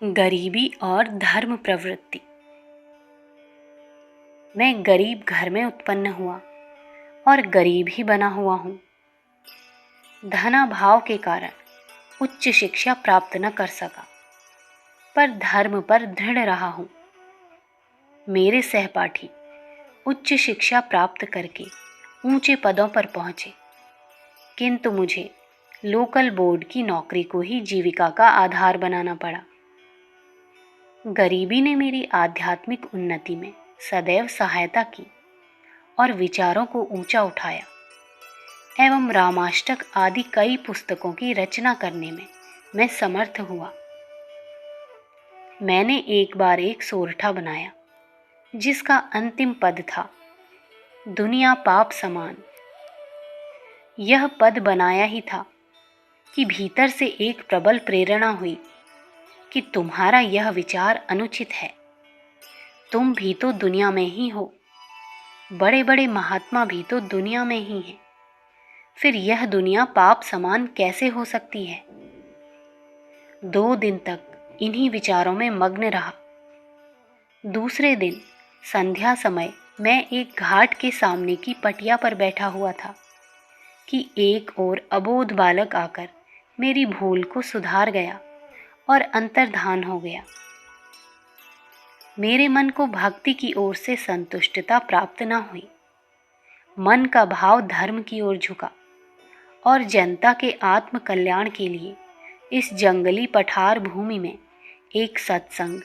गरीबी और धर्म प्रवृत्ति। मैं गरीब घर में उत्पन्न हुआ और गरीब ही बना हुआ हूँ। धनाभाव के कारण उच्च शिक्षा प्राप्त न कर सका, पर धर्म पर दृढ़ रहा हूँ। मेरे सहपाठी उच्च शिक्षा प्राप्त करके ऊंचे पदों पर पहुँचे, किंतु मुझे लोकल बोर्ड की नौकरी को ही जीविका का आधार बनाना पड़ा। गरीबी ने मेरी आध्यात्मिक उन्नति में सदैव सहायता की और विचारों को ऊंचा उठाया एवं रामाष्टक आदि कई पुस्तकों की रचना करने में मैं समर्थ हुआ। मैंने एक बार एक सोरठा बनाया जिसका अंतिम पद था, दुनिया पाप समान। यह पद बनाया ही था कि भीतर से एक प्रबल प्रेरणा हुई कि तुम्हारा यह विचार अनुचित है। तुम भी तो दुनिया में ही हो, बड़े बड़े महात्मा भी तो दुनिया में ही हैं। फिर यह दुनिया पाप समान कैसे हो सकती है? 2 दिन तक इन्हीं विचारों में मग्न रहा। दूसरे दिन संध्या समय मैं एक घाट के सामने की पटिया पर बैठा हुआ था कि एक और अबोध बालक आकर मेरी भूल को सुधार गया और अंतर्धान हो गया। मेरे मन को भक्ति की ओर से संतुष्टता प्राप्त न हुई। मन का भाव धर्म की ओर झुका और जनता के आत्म कल्याण के लिए इस जंगली पठार भूमि में एक सत्संग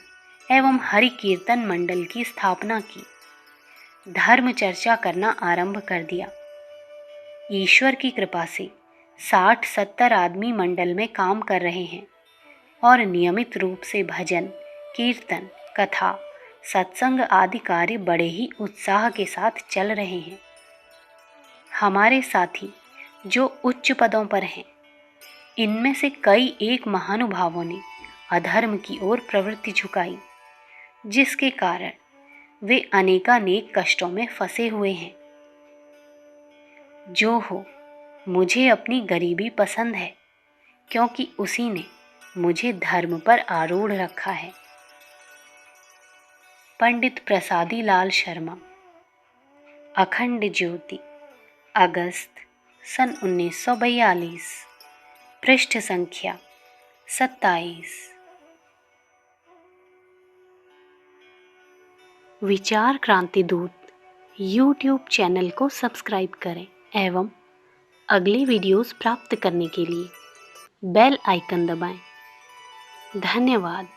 एवं हरि कीर्तन मंडल की स्थापना की। धर्म चर्चा करना आरंभ कर दिया। ईश्वर की कृपा से 60-70 आदमी मंडल में काम कर रहे हैं और नियमित रूप से भजन, कीर्तन, कथा, सत्संग आदि कार्य बड़े ही उत्साह के साथ चल रहे हैं। हमारे साथी जो उच्च पदों पर हैं, इनमें से कई एक महानुभावों ने अधर्म की ओर प्रवृत्ति झुकाई, जिसके कारण वे अनेकानेक कष्टों में फंसे हुए हैं। जो हो, मुझे अपनी गरीबी पसंद है, क्योंकि उसी ने मुझे धर्म पर आरूढ़ रखा है। पंडित प्रसादी लाल शर्मा, अखंड ज्योति, अगस्त सन 1942, पृष्ठ संख्या 27। विचार क्रांति दूत यूट्यूब चैनल को सब्सक्राइब करें एवं अगले वीडियोस प्राप्त करने के लिए बेल आइकन दबाएं। धन्यवाद।